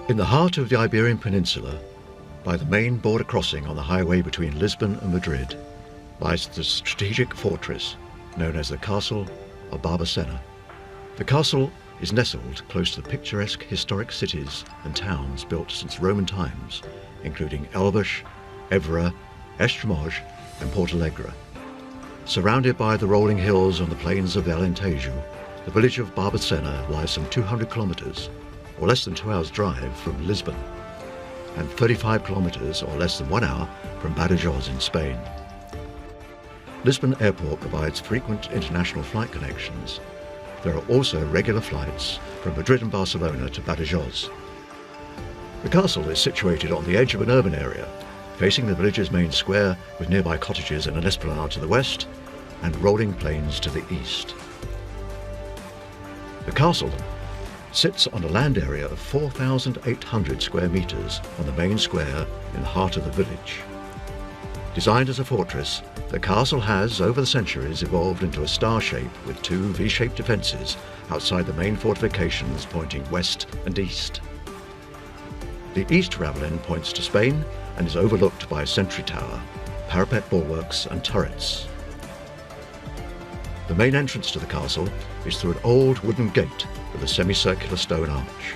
In the heart of the Iberian Peninsula, by the main border crossing on the highway between Lisbon and Madrid, lies the strategic fortress known as the Castle of Barbacena. The castle is nestled close to the picturesque historic cities and towns built since Roman times, including Elvas, Évora, Estremoz and Portalegre. Surrounded by the rolling hills on the plains of the Alentejo, the village of Barbacena lies some 200 kilometers, or less than 2 hours' drive from Lisbon, and 35 kilometers, or less than 1 hour, from Badajoz in Spain. Lisbon Airport provides frequent international flight connections. There are also regular flights from Madrid and Barcelona to Badajoz. The castle is situated on the edge of an urban area, facing the village's main square with nearby cottages and an esplanade to the west and rolling plains to the east. The castle sits on a land area of 4,800 square meters on the main square in the heart of the village. Designed as a fortress, the castle has, over the centuries, evolved into a star shape with 2 V-shaped defences outside the main fortifications pointing west and east. The east ravelin points to Spain and is overlooked by a sentry tower, parapet bulwarks and turrets. The main entrance to the castle is through an old wooden gate with a semicircular stone arch.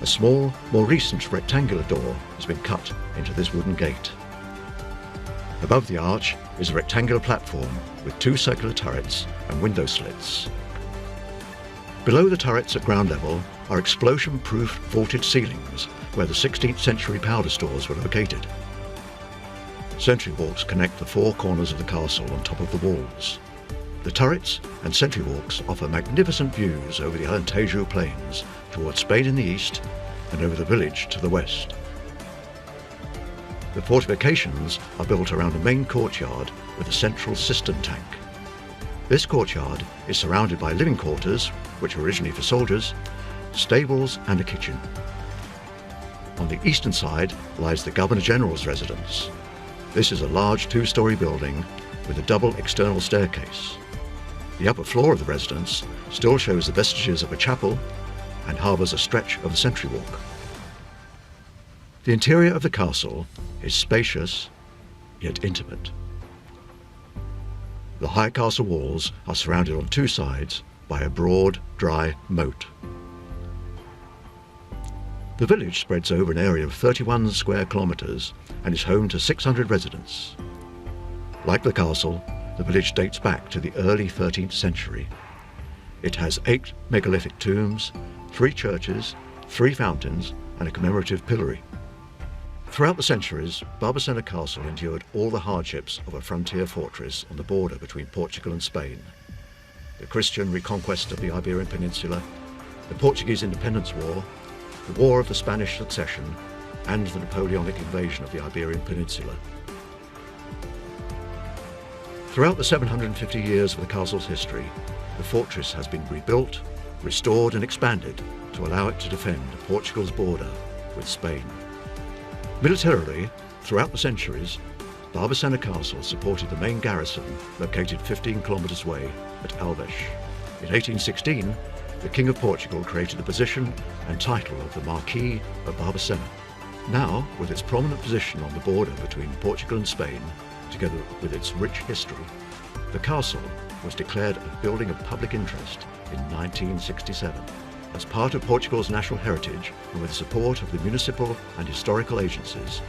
A small, more recent rectangular door has been cut into this wooden gate. Above the arch is a rectangular platform with 2 circular turrets and window slits. Below the turrets at ground level are explosion-proof vaulted ceilings where the 16th century powder stores were located. Sentry walks connect the 4 corners of the castle on top of the walls. The turrets and sentry walks offer magnificent views over the Alentejo plains towards Spain in the east and over the village to the west. The fortifications are built around a main courtyard with a central cistern tank. This courtyard is surrounded by living quarters, which were originally for soldiers, stables and a kitchen. On the eastern side lies the Governor-General's residence. This is a large 2-story building with a double external staircase. The upper floor of the residence still shows the vestiges of a chapel and harbours a stretch of the sentry walk. The interior of the castle is spacious yet intimate. The high castle walls are surrounded on 2 sides by a broad, dry moat. The village spreads over an area of 31 square kilometres and is home to 600 residents. Like the castle, the village dates back to the early 13th century. It has 8 megalithic tombs, 3 churches, 3 fountains and a commemorative pillory. Throughout the centuries, Barbacena Castle endured all the hardships of a frontier fortress on the border between Portugal and Spain. The Christian reconquest of the Iberian Peninsula, the Portuguese Independence War, the War of the Spanish Succession, and the Napoleonic invasion of the Iberian Peninsula. Throughout the 750 years of the castle's history, the fortress has been rebuilt, restored and expanded to allow it to defend Portugal's border with Spain. Militarily, throughout the centuries, Barbacena Castle supported the main garrison located 15 kilometres away at Elvas. In 1816, the King of Portugal created the position and title of the Marquis of Barbacena. Now, with its prominent position on the border between Portugal and Spain, together with its rich history, the castle was declared a building of public interest in 1967. As part of Portugal's national heritage and with the support of the municipal and historical agencies,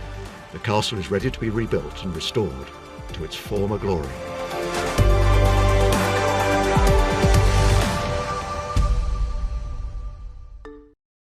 the castle is ready to be rebuilt and restored to its former glory.